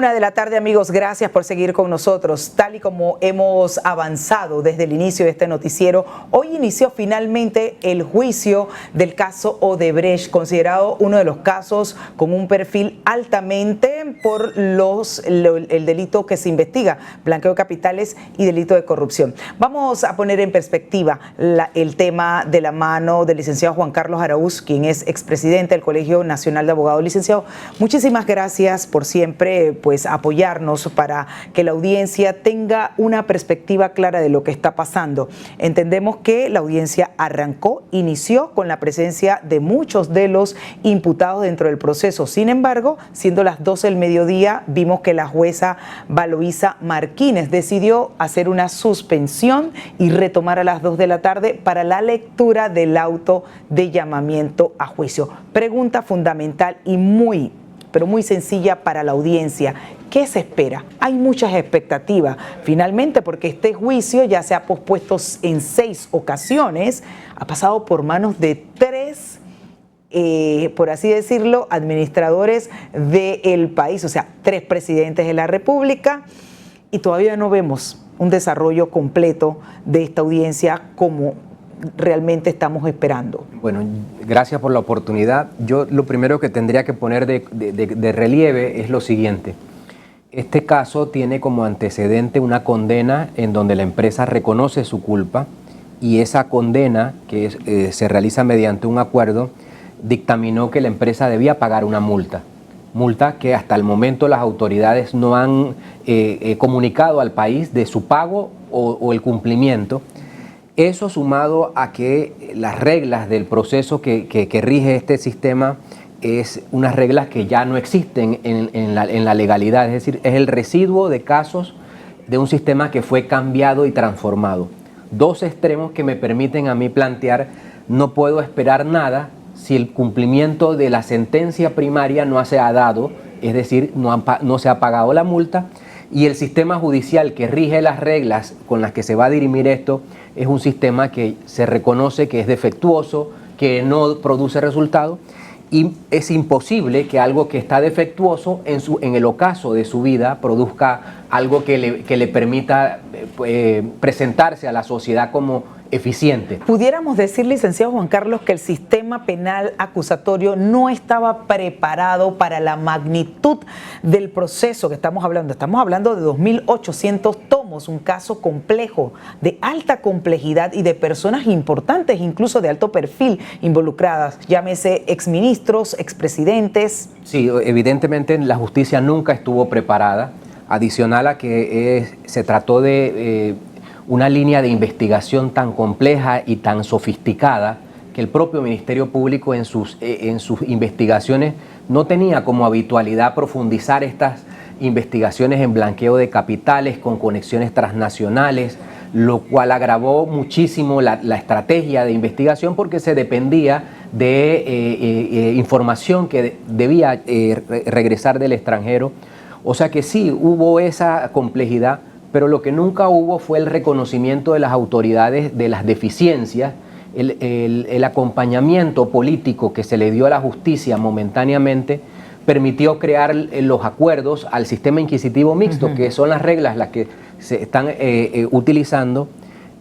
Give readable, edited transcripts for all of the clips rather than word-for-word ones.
1:00 p.m, amigos, gracias por seguir con nosotros. Tal y como hemos avanzado desde el inicio de este noticiero, hoy inició finalmente el juicio del caso Odebrecht, considerado uno de los casos con un perfil altamente por el delito que se investiga, blanqueo de capitales y delito de corrupción. Vamos a poner en perspectiva el tema de la mano del licenciado Juan Carlos Araúz, quien es expresidente del Colegio Nacional de Abogados. Licenciado, muchísimas gracias por siempre apoyarnos para que la audiencia tenga una perspectiva clara de lo que está pasando. Entendemos que la audiencia inició con la presencia de muchos de los imputados dentro del proceso. Sin embargo, siendo las 12 del mediodía, vimos que la jueza Valoisa Martínez decidió hacer una suspensión y retomar a las 2 de la tarde para la lectura del auto de llamamiento a juicio. Pregunta fundamental y muy sencilla para la audiencia. ¿Qué se espera? Hay muchas expectativas, finalmente, porque este juicio ya se ha pospuesto en 6 ocasiones, ha pasado por manos de 3, por así decirlo, administradores del país, o sea, 3 presidentes de la República, y todavía no vemos un desarrollo completo de esta audiencia como realmente estamos esperando. Bueno, gracias por la oportunidad. Yo lo primero que tendría que poner de relieve es lo siguiente. Este caso tiene como antecedente una condena en donde la empresa reconoce su culpa y esa condena, que se realiza mediante un acuerdo, dictaminó que la empresa debía pagar una multa que hasta el momento las autoridades no han comunicado al país de su pago o el cumplimiento. Eso sumado a que las reglas del proceso que rige este sistema es unas reglas que ya no existen en la legalidad, es decir, es el residuo de casos de un sistema que fue cambiado y transformado. 2 extremos que me permiten a mí plantear: no puedo esperar nada si el cumplimiento de la sentencia primaria no se ha dado, es decir, no se ha pagado la multa, y el sistema judicial que rige las reglas con las que se va a dirimir esto es un sistema que se reconoce que es defectuoso, que no produce resultado, y es imposible que algo que está defectuoso en el ocaso de su vida produzca algo que le permita presentarse a la sociedad como eficiente. Pudiéramos decir, licenciado Juan Carlos, que el sistema penal acusatorio no estaba preparado para la magnitud del proceso que estamos hablando. Estamos hablando de 2.800 tomos, un caso complejo, de alta complejidad y de personas importantes, incluso de alto perfil involucradas, llámese exministros, expresidentes. Sí, evidentemente la justicia nunca estuvo preparada, adicional a que se trató de una línea de investigación tan compleja y tan sofisticada que el propio Ministerio Público en sus investigaciones no tenía como habitualidad profundizar estas investigaciones en blanqueo de capitales con conexiones transnacionales, lo cual agravó muchísimo la estrategia de investigación porque se dependía de información que debía regresar del extranjero. O sea que sí, hubo esa complejidad, pero lo que nunca hubo fue el reconocimiento de las autoridades de las deficiencias, el acompañamiento político que se le dio a la justicia momentáneamente permitió crear los acuerdos al sistema inquisitivo mixto, que son las reglas las que se están utilizando,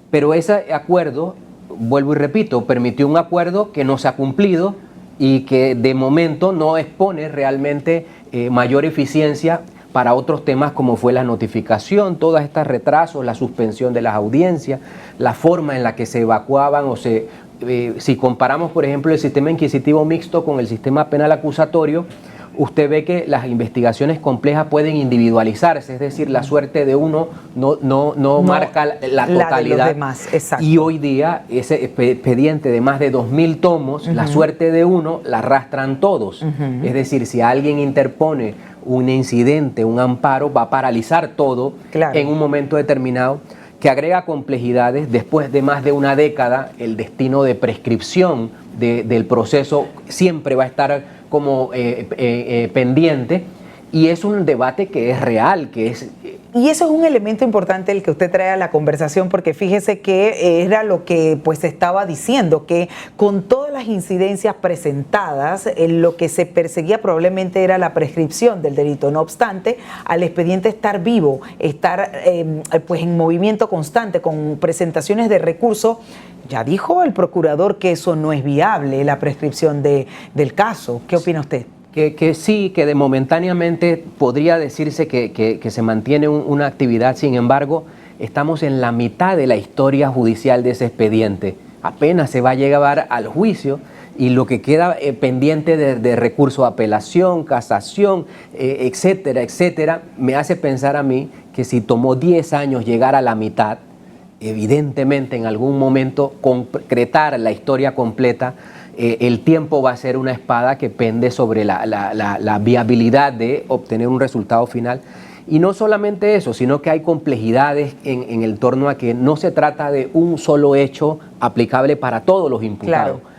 pero ese acuerdo, vuelvo y repito, permitió un acuerdo que no se ha cumplido y que de momento no expone realmente mayor eficiencia para otros temas como fue la notificación, todos estos retrasos, la suspensión de las audiencias, la forma en la que se evacuaban si comparamos, por ejemplo, el sistema inquisitivo mixto con el sistema penal acusatorio, usted ve que las investigaciones complejas pueden individualizarse, es decir, la suerte de uno no marca la totalidad. De los demás, exacto. Y hoy día ese expediente de más de 2.000 tomos, la suerte de uno la arrastran todos. Es decir, si alguien interpone un incidente, un amparo, va a paralizar todo en un momento determinado, que agrega complejidades. Después de más de una década, el destino de prescripción del proceso siempre va a estar como pendiente, y es un debate que es real, que es Y eso es un elemento importante el que usted trae a la conversación, porque fíjese que era lo que pues estaba diciendo, que con todas las incidencias presentadas, lo que se perseguía probablemente era la prescripción del delito. No obstante, al expediente estar vivo, estar pues en movimiento constante, con presentaciones de recursos, ya dijo el procurador que eso no es viable, la prescripción del caso. ¿Qué opina usted? Que sí, que momentáneamente podría decirse que se mantiene una actividad. Sin embargo, estamos en la mitad de la historia judicial de ese expediente. Apenas se va a llegar al juicio y lo que queda pendiente de recurso de apelación, casación, etcétera, etcétera, me hace pensar a mí que si tomó 10 años llegar a la mitad, evidentemente en algún momento concretar la historia completa, el tiempo va a ser una espada que pende sobre la viabilidad de obtener un resultado final. Y no solamente eso, sino que hay complejidades en el torno a que no se trata de un solo hecho aplicable para todos los imputados. Claro.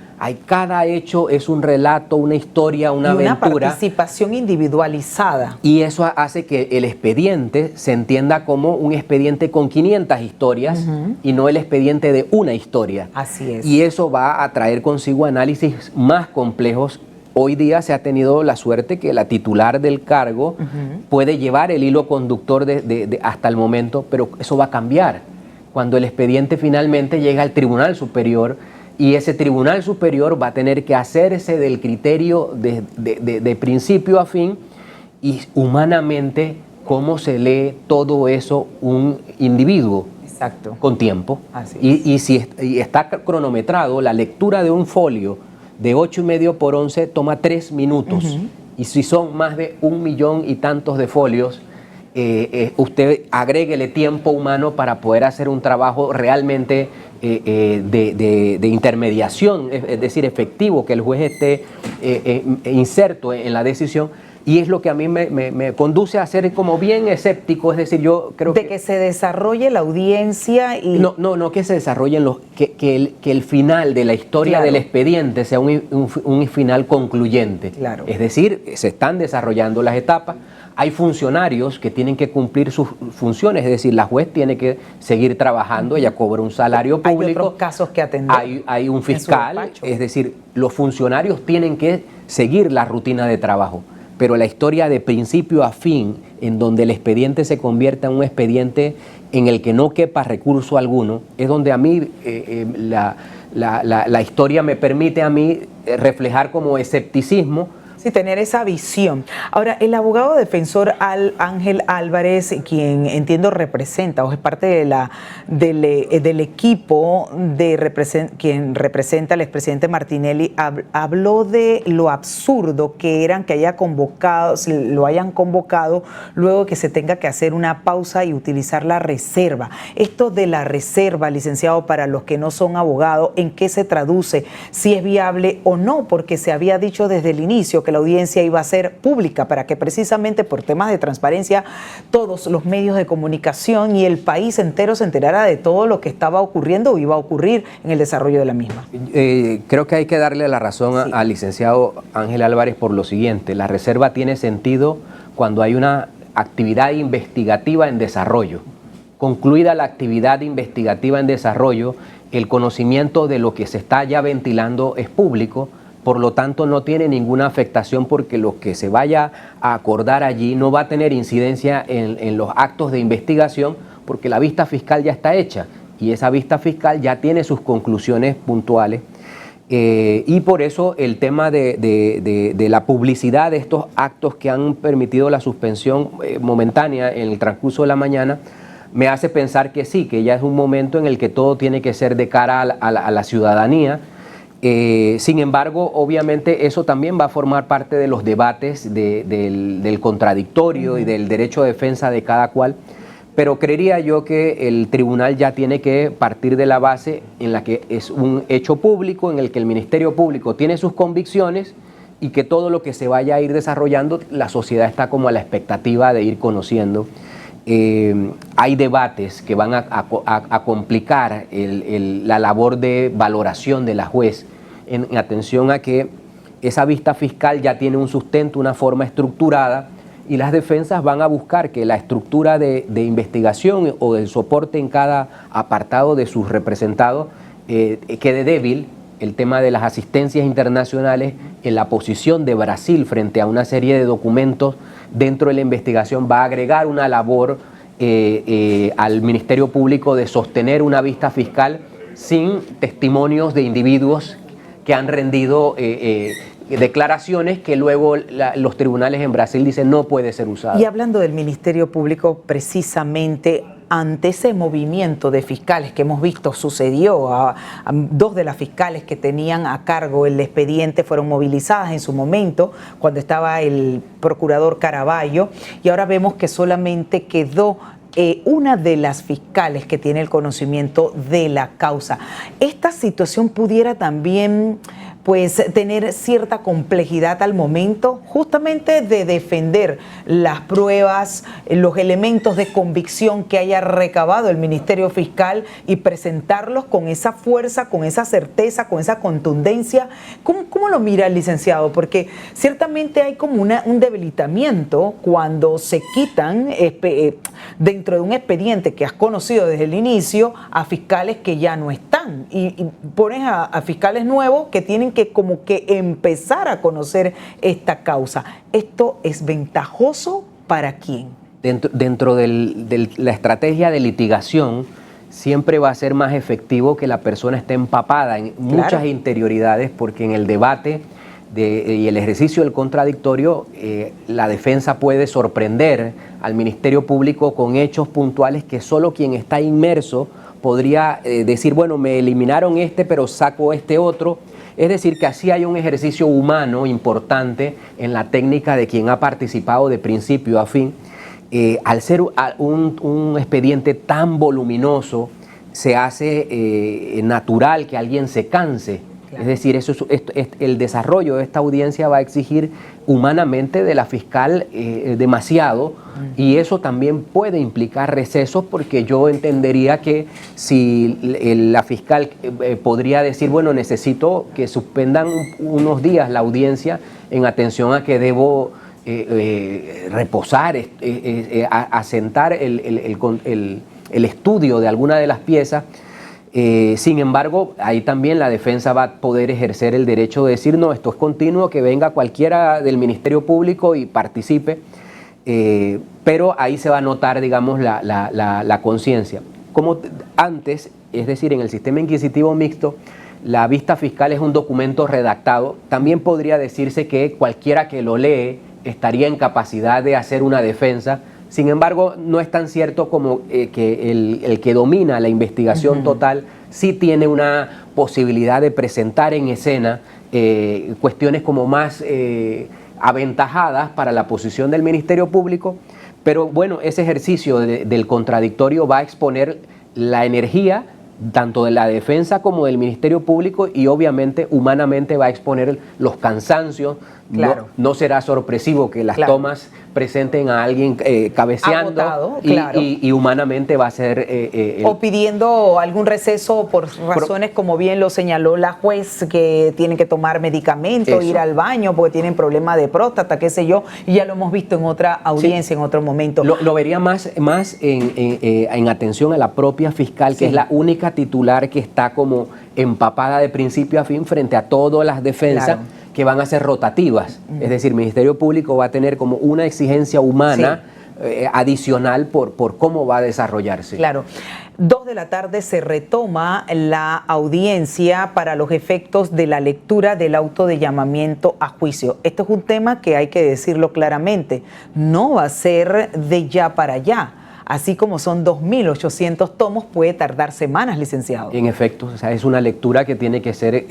Cada hecho es un relato, una historia, una aventura. Una participación individualizada. Y eso hace que el expediente se entienda como un expediente con 500 historias y no el expediente de una historia. Así es. Y eso va a traer consigo análisis más complejos. Hoy día se ha tenido la suerte que la titular del cargo puede llevar el hilo conductor hasta el momento, pero eso va a cambiar cuando el expediente finalmente llega al Tribunal Superior. Y ese Tribunal Superior va a tener que hacerse del criterio de principio a fin y humanamente cómo se lee todo eso un individuo. Exacto. Con tiempo. Así es. Y si está cronometrado, la lectura de un folio de 8,5 por 11 toma 3 minutos. Y si son más de 1 millón y tantos de folios, usted agréguele tiempo humano para poder hacer un trabajo realmente de intermediación, es decir, efectivo, que el juez esté inserto en la decisión. Y es lo que a mí me conduce a ser como bien escéptico, es decir, yo creo que se desarrolle la audiencia y... No que se desarrollen que el final de la historia del expediente sea un final concluyente. Claro. Es decir, se están desarrollando las etapas, hay funcionarios que tienen que cumplir sus funciones, es decir, la juez tiene que seguir trabajando, ella cobra un salario público. Hay otros casos que atender. Hay un fiscal, es decir, los funcionarios tienen que seguir la rutina de trabajo. Pero la historia de principio a fin, en donde el expediente se convierta en un expediente en el que no quepa recurso alguno, es donde a mí la historia me permite a mí reflejar como escepticismo. Sí, tener esa visión. Ahora, el abogado defensor Ángel Álvarez, quien entiendo representa o es parte del equipo quien representa al expresidente Martinelli, habló de lo absurdo que eran que lo hayan convocado luego que se tenga que hacer una pausa y utilizar la reserva. Esto de la reserva, licenciado, para los que no son abogados, ¿en qué se traduce? Si es viable o no, porque se había dicho desde el inicio que la audiencia iba a ser pública para que precisamente por temas de transparencia todos los medios de comunicación y el país entero se enterara de todo lo que estaba ocurriendo o iba a ocurrir en el desarrollo de la misma. Creo que hay que darle la razón al licenciado Ángel Álvarez por lo siguiente: la reserva tiene sentido cuando hay una actividad investigativa en desarrollo. Concluida la actividad investigativa en desarrollo, el conocimiento de lo que se está ya ventilando es público. Por lo tanto, no tiene ninguna afectación porque lo que se vaya a acordar allí no va a tener incidencia en los actos de investigación, porque la vista fiscal ya está hecha y esa vista fiscal ya tiene sus conclusiones puntuales. Y por eso el tema de la publicidad de estos actos que han permitido la suspensión momentánea en el transcurso de la mañana me hace pensar que sí, que ya es un momento en el que todo tiene que ser de cara a la ciudadanía. Sin embargo, obviamente eso también va a formar parte de los debates del contradictorio y del derecho de defensa de cada cual, pero creería yo que el tribunal ya tiene que partir de la base en la que es un hecho público, en el que el Ministerio Público tiene sus convicciones y que todo lo que se vaya a ir desarrollando, la sociedad está como a la expectativa de ir conociendo. Hay debates que van a complicar la labor de valoración de la juez en atención a que esa vista fiscal ya tiene un sustento, una forma estructurada y las defensas van a buscar que la estructura de investigación o del soporte en cada apartado de sus representados quede débil. El tema de las asistencias internacionales, en la posición de Brasil frente a una serie de documentos dentro de la investigación va a agregar una labor al Ministerio Público de sostener una vista fiscal sin testimonios de individuos que han rendido declaraciones que luego los tribunales en Brasil dicen no puede ser usado. Y hablando del Ministerio Público, precisamente ante ese movimiento de fiscales que hemos visto sucedió, a dos de las fiscales que tenían a cargo el expediente fueron movilizadas en su momento cuando estaba el procurador Caraballo, y ahora vemos que solamente quedó una de las fiscales que tiene el conocimiento de la causa. Esta situación pudiera también pues tener cierta complejidad al momento justamente de defender las pruebas, los elementos de convicción que haya recabado el Ministerio Fiscal y presentarlos con esa fuerza, con esa certeza, con esa contundencia. ¿Cómo lo mira el licenciado? Porque ciertamente hay como un debilitamiento cuando se quitan dentro de un expediente que has conocido desde el inicio a fiscales que ya no están y pones a fiscales nuevos que tienen que como que empezar a conocer esta causa. ¿Esto es ventajoso para quién? Dentro de la estrategia de litigación siempre va a ser más efectivo que la persona esté empapada en muchas interioridades, porque en el debate y el ejercicio del contradictorio la defensa puede sorprender al Ministerio Público con hechos puntuales que solo quien está inmerso podría decir, bueno, me eliminaron pero saco este otro. Es decir, que así hay un ejercicio humano importante en la técnica de quien ha participado de principio a fin. Al ser un expediente tan voluminoso, se hace natural que alguien se canse. Claro. Es decir, el desarrollo de esta audiencia va a exigir humanamente de la fiscal demasiado, y eso también puede implicar recesos, porque yo entendería que si la fiscal podría decir, bueno, necesito que suspendan unos días la audiencia en atención a que debo reposar, asentar el estudio de alguna de las piezas. Sin embargo, ahí también la defensa va a poder ejercer el derecho de decir, no, esto es continuo, que venga cualquiera del Ministerio Público y participe, pero ahí se va a notar, digamos, la conciencia. Como antes, es decir, en el sistema inquisitivo mixto, la vista fiscal es un documento redactado, también podría decirse que cualquiera que lo lee estaría en capacidad de hacer una defensa. Sin embargo, no es tan cierto como que el que domina la investigación total sí tiene una posibilidad de presentar en escena cuestiones como más aventajadas para la posición del Ministerio Público, pero bueno, ese ejercicio del contradictorio va a exponer la energía tanto de la defensa como del Ministerio Público, y obviamente humanamente va a exponer los cansancios. Claro. No será sorpresivo que las tomas presenten a alguien cabeceando, agotado, y humanamente va a ser... o pidiendo algún receso por razones, como bien lo señaló la juez, que tienen que tomar medicamentos, ir al baño porque tienen problema de próstata, qué sé yo, y ya lo hemos visto en otra audiencia, en otro momento. Lo vería más en atención a la propia fiscal, que es la única titular que está como empapada de principio a fin frente a todas las defensas, que van a ser rotativas. Es decir, el Ministerio Público va a tener como una exigencia humana adicional por cómo va a desarrollarse. Claro. 2 de la tarde se retoma la audiencia para los efectos de la lectura del auto de llamamiento a juicio. Este es un tema que hay que decirlo claramente, no va a ser de ya para allá. Así como son 2.800 tomos, puede tardar semanas, licenciado. En efecto, o sea, es una lectura que tiene que ser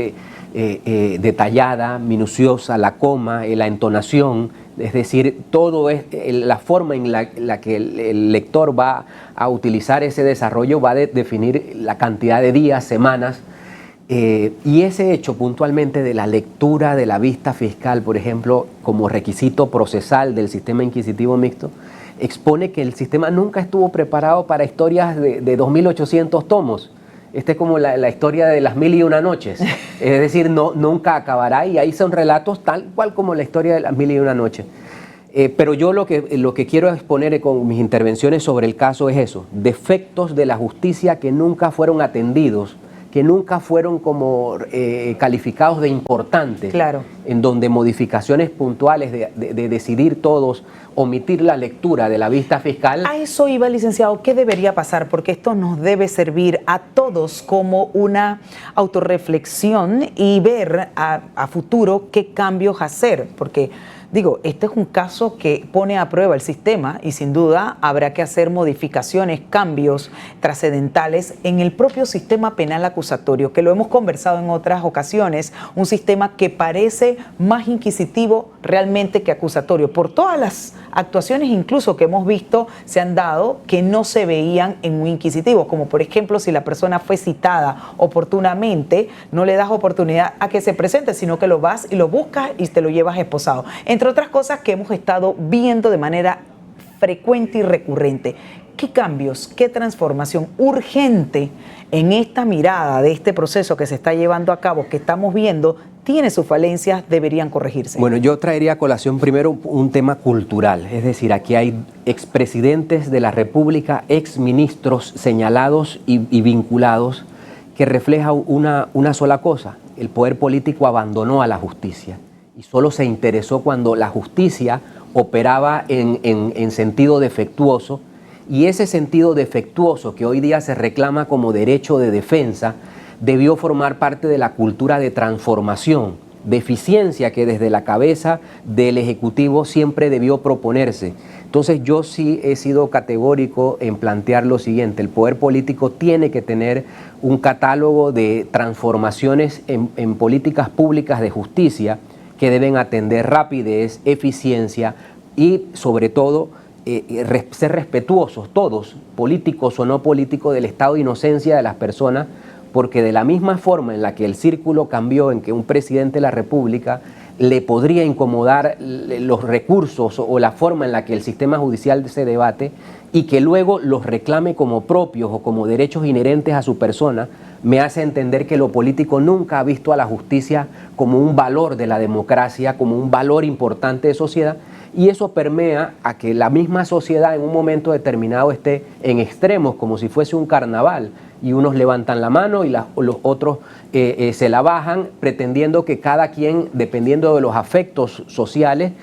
detallada, minuciosa, la coma, la entonación, es decir, todo es la forma en la que el lector va a utilizar ese desarrollo va a definir la cantidad de días, semanas, y ese hecho puntualmente de la lectura de la vista fiscal, por ejemplo, como requisito procesal del sistema inquisitivo mixto, expone que el sistema nunca estuvo preparado para historias de 2.800 tomos. Esta es como la historia de las 1001 noches. Es decir, nunca acabará, y ahí son relatos tal cual como la historia de las 1001 noches. Pero yo lo que quiero exponer con mis intervenciones sobre el caso es eso, defectos de la justicia que nunca fueron atendidos, que nunca fueron como calificados de importantes, claro, en donde modificaciones puntuales de decidir todos, omitir la lectura de la vista fiscal. A eso iba, licenciado. ¿Qué debería pasar? Porque esto nos debe servir a todos como una autorreflexión y ver a futuro qué cambios hacer, porque digo, este es un caso que pone a prueba el sistema y sin duda habrá que hacer modificaciones, cambios trascendentales en el propio sistema penal acusatorio, que lo hemos conversado en otras ocasiones, un sistema que parece más inquisitivo realmente que acusatorio, por todas las actuaciones incluso que hemos visto se han dado que no se veían en un inquisitivo, como por ejemplo si la persona fue citada oportunamente, no le das oportunidad a que se presente, sino que lo vas y lo buscas y te lo llevas esposado. Entre otras cosas que hemos estado viendo de manera frecuente y recurrente. ¿Qué cambios, qué transformación urgente en esta mirada de este proceso que se está llevando a cabo, que estamos viendo, tiene sus falencias, deberían corregirse? Bueno, yo traería a colación primero un tema cultural, es decir, aquí hay expresidentes de la República, exministros señalados y vinculados, que refleja una sola cosa: el poder político abandonó a la justicia y solo se interesó cuando la justicia operaba en sentido defectuoso, y ese sentido defectuoso que hoy día se reclama como derecho de defensa debió formar parte de la cultura de transformación, de eficiencia que desde la cabeza del Ejecutivo siempre debió proponerse. Entonces yo sí he sido categórico en plantear lo siguiente: el poder político tiene que tener un catálogo de transformaciones en políticas públicas de justicia que deben atender rapidez, eficiencia y sobre todo ser respetuosos todos, políticos o no políticos, del estado de inocencia de las personas, porque de la misma forma en la que el círculo cambió, en que un presidente de la República le podría incomodar los recursos o la forma en la que el sistema judicial se debate y que luego los reclame como propios o como derechos inherentes a su persona, me hace entender que lo político nunca ha visto a la justicia como un valor de la democracia, como un valor importante de sociedad, y eso permea a que la misma sociedad en un momento determinado esté en extremos, como si fuese un carnaval, y unos levantan la mano y los otros se la bajan, pretendiendo que cada quien, dependiendo de los afectos sociales,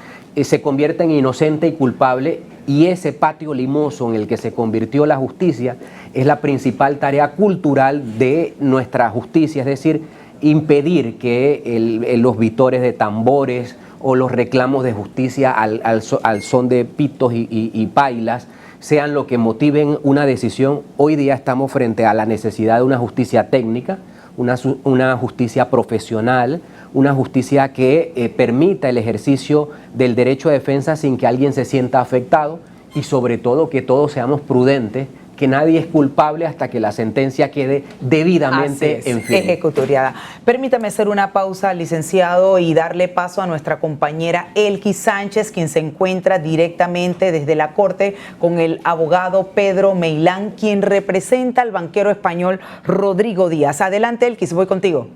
se convierta en inocente y culpable, y ese patio limoso en el que se convirtió la justicia es la principal tarea cultural de nuestra justicia, es decir, impedir que los vitores de tambores o los reclamos de justicia al son de pitos y pailas sean lo que motiven una decisión. Hoy día estamos frente a la necesidad de una justicia técnica, una justicia profesional, una justicia que permita el ejercicio del derecho a defensa sin que alguien se sienta afectado, y sobre todo que todos seamos prudentes, que nadie es culpable hasta que la sentencia quede debidamente en firme. Ejecutoriada. Permítame hacer una pausa, licenciado, y darle paso a nuestra compañera Elqui Sánchez, quien se encuentra directamente desde la Corte con el abogado Pedro Meilán, quien representa al banquero español Rodrigo Díaz. Adelante, Elqui, voy contigo.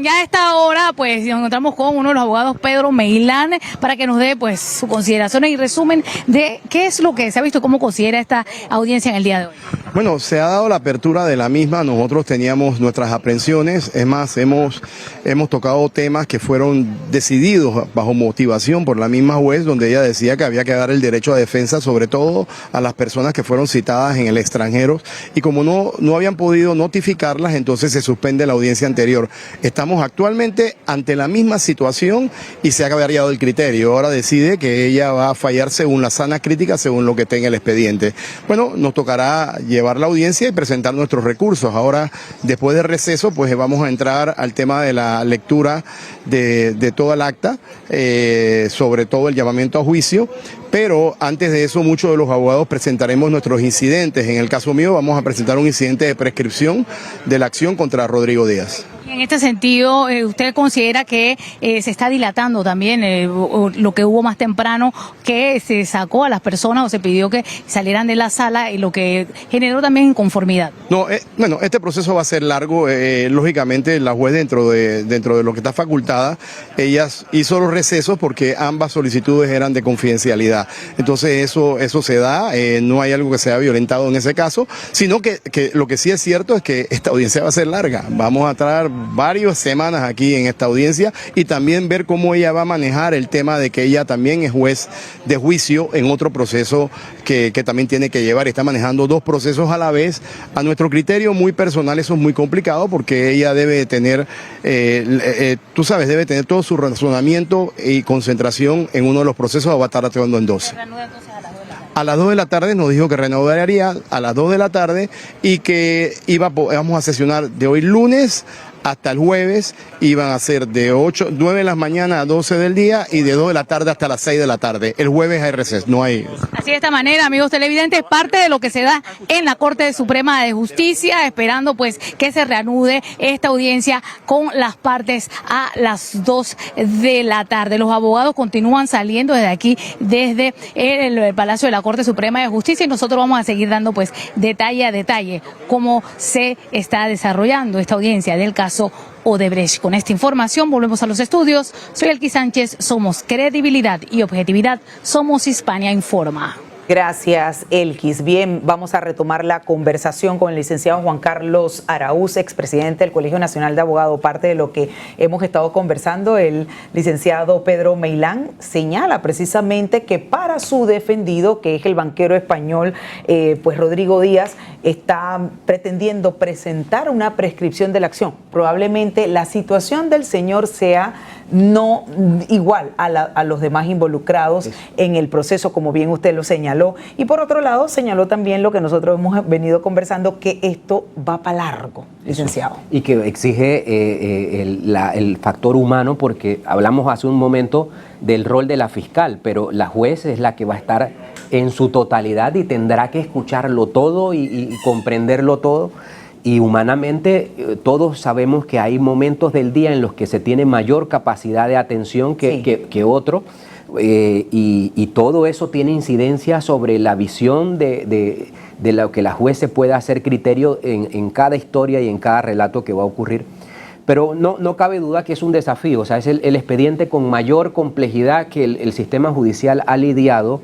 Ya a esta hora, pues, nos encontramos con uno de los abogados, Pedro Meilán, para que nos dé, pues, su consideración y resumen de qué es lo que se ha visto, cómo considera esta audiencia en el día de hoy. Bueno, se ha dado la apertura de la misma. Nosotros teníamos nuestras aprensiones, es más, hemos tocado temas que fueron decididos bajo motivación por la misma juez, donde ella decía que había que dar el derecho a defensa, sobre todo a las personas que fueron citadas en el extranjero, y como no habían podido notificarlas, entonces se suspende la audiencia anterior. Estamos actualmente ante la misma situación y se ha variado el criterio. Ahora decide que ella va a fallar según la sana crítica, según lo que tenga el expediente. Bueno, nos tocará llevar la audiencia y presentar nuestros recursos. Ahora, después del receso, pues vamos a entrar al tema de la lectura de toda el acta, sobre todo el llamamiento a juicio. Pero antes de eso, muchos de los abogados presentaremos nuestros incidentes. En el caso mío, vamos a presentar un incidente de prescripción de la acción contra Rodrigo Díaz. Y En este sentido, ¿usted considera que se está dilatando también lo que hubo más temprano, que se sacó a las personas o se pidió que salieran de la sala, y lo que generó también inconformidad? No, bueno, este proceso va a ser largo. Lógicamente, la juez dentro de lo que está facultada, ella hizo los recesos porque ambas solicitudes eran de confidencialidad. Entonces eso se da, no hay algo que sea violentado en ese caso, sino que lo que sí es cierto es que esta audiencia va a ser larga. Vamos a estar varias semanas aquí en esta audiencia y también ver cómo ella va a manejar el tema de que ella también es juez de juicio en otro proceso que también tiene que llevar. Está manejando dos procesos a la vez. A nuestro criterio muy personal eso es muy complicado porque ella debe tener, tú sabes, debe tener todo su razonamiento y concentración en uno de los procesos, o va a estar actuando en dos. A las 2 de la tarde nos dijo que reanudaría a las 2 de la tarde y que vamos a sesionar de hoy lunes hasta el jueves. Iban a ser de 9 de la mañana a 12 del día y de 2 de la tarde hasta las 6 de la tarde. El jueves hay receso, no hay. Así de esta manera, amigos televidentes, parte de lo que se da en la Corte Suprema de Justicia, esperando pues que se reanude esta audiencia con las partes a las 2 de la tarde. Los abogados continúan saliendo desde aquí, desde el Palacio de la Corte Suprema de Justicia, y nosotros vamos a seguir dando pues detalle a detalle cómo se está desarrollando esta audiencia del caso Odebrecht. Con esta información volvemos a los estudios. Soy Elqui Sánchez, somos credibilidad y objetividad, somos Hispania Informa. Gracias, Elquis. Bien, vamos a retomar la conversación con el licenciado Juan Carlos Araúz, expresidente del Colegio Nacional de Abogados. Parte de lo que hemos estado conversando, el licenciado Pedro Meilán señala precisamente que para su defendido, que es el banquero español, pues Rodrigo Díaz, está pretendiendo presentar una prescripción de la acción. Probablemente la situación del señor sea no igual a los demás involucrados en el proceso, como bien usted lo señaló. Y por otro lado, señaló también lo que nosotros hemos venido conversando, que esto va para largo, licenciado. Y que exige el factor humano, porque hablamos hace un momento del rol de la fiscal, pero la juez es la que va a estar en su totalidad y tendrá que escucharlo todo y comprenderlo todo. Y humanamente todos sabemos que hay momentos del día en los que se tiene mayor capacidad de atención que otro, y todo eso tiene incidencia sobre la visión de lo que la juez se pueda hacer criterio en cada historia y en cada relato que va a ocurrir. Pero no cabe duda que es un desafío, o sea, es el expediente con mayor complejidad que el sistema judicial ha lidiado.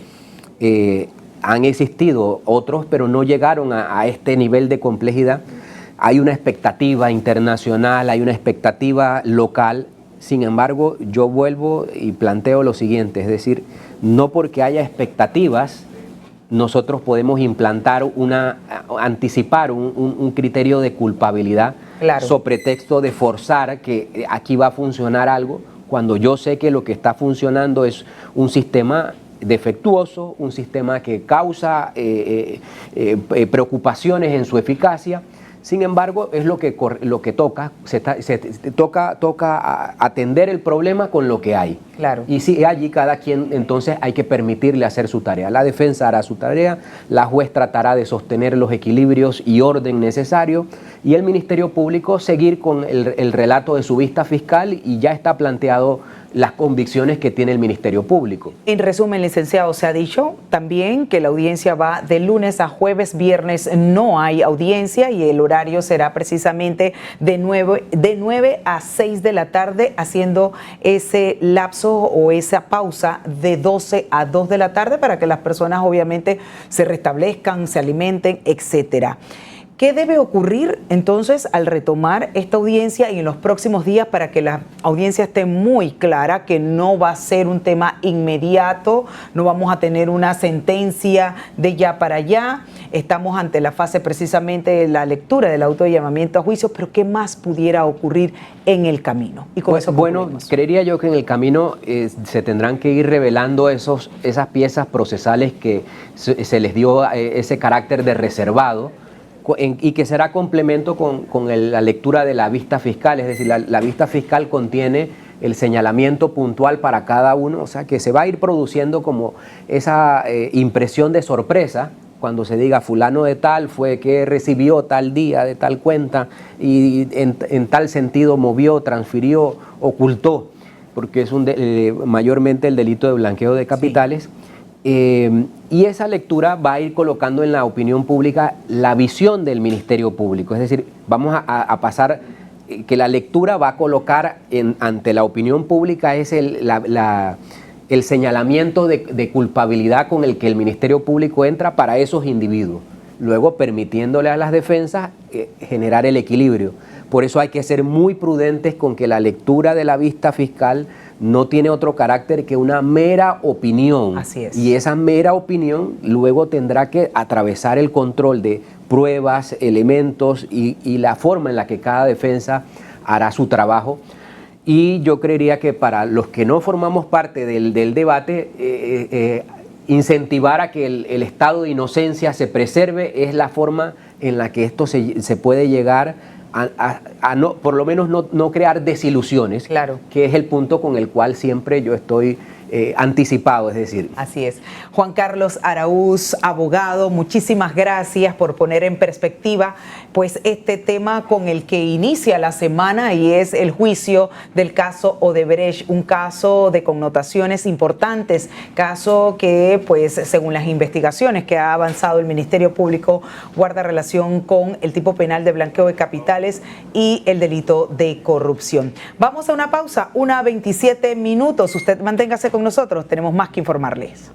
Han existido otros, pero no llegaron a este nivel de complejidad. Hay una expectativa internacional, hay una expectativa local. Sin embargo, yo vuelvo y planteo lo siguiente, es decir, no porque haya expectativas, nosotros podemos anticipar un criterio de culpabilidad, claro, sobre pretexto de forzar que aquí va a funcionar algo, cuando yo sé que lo que está funcionando es un sistema defectuoso, un sistema que causa preocupaciones en su eficacia. Sin embargo, es lo que toca, toca atender el problema con lo que hay. Claro. Y si allí cada quien, entonces hay que permitirle hacer su tarea. La defensa hará su tarea, la juez tratará de sostener los equilibrios y orden necesario, y el Ministerio Público seguir con el relato de su vista fiscal, y ya está planteado las convicciones que tiene el Ministerio Público. En resumen, licenciado, se ha dicho también que la audiencia va de lunes a jueves, viernes no hay audiencia, y el horario será precisamente de 9 a 6 de la tarde, haciendo ese lapso o esa pausa de 12 a 2 de la tarde para que las personas obviamente se restablezcan, se alimenten, etcétera. ¿Qué debe ocurrir entonces al retomar esta audiencia y en los próximos días para que la audiencia esté muy clara, que no va a ser un tema inmediato, no vamos a tener una sentencia de ya para allá? Estamos ante la fase precisamente de la lectura del auto de llamamiento a juicio, pero ¿qué más pudiera ocurrir en el camino? Y con eso bueno, creería yo que en el camino se tendrán que ir revelando esas piezas procesales que se les dio ese carácter de reservado, y que será complemento con la lectura de la vista fiscal, es decir, la vista fiscal contiene el señalamiento puntual para cada uno, o sea que se va a ir produciendo como esa impresión de sorpresa cuando se diga fulano de tal fue que recibió tal día de tal cuenta y en tal sentido movió, transfirió, ocultó, porque es mayormente el delito de blanqueo de capitales. Sí. Y esa lectura va a ir colocando en la opinión pública la visión del Ministerio Público. Es decir, vamos a pasar, que la lectura va a colocar ante la opinión pública es el señalamiento de culpabilidad con el que el Ministerio Público entra para esos individuos, luego permitiéndole a las defensas generar el equilibrio. Por eso hay que ser muy prudentes con que la lectura de la vista fiscal no tiene otro carácter que una mera opinión. Así es. Y esa mera opinión luego tendrá que atravesar el control de pruebas, elementos y la forma en la que cada defensa hará su trabajo. Y yo creería que para los que no formamos parte del debate, incentivar a que el estado de inocencia se preserve es la forma en la que esto se puede llegar a no, por lo menos no crear desilusiones, claro, que es el punto con el cual siempre yo estoy anticipado, es decir. Así es. Juan Carlos Araúz, abogado, muchísimas gracias por poner en perspectiva pues este tema con el que inicia la semana, y es el juicio del caso Odebrecht, un caso de connotaciones importantes, caso que pues según las investigaciones que ha avanzado el Ministerio Público guarda relación con el tipo penal de blanqueo de capitales y el delito de corrupción. Vamos a una pausa, 1:27 minutos. Usted manténgase con nosotros, tenemos más que informarles.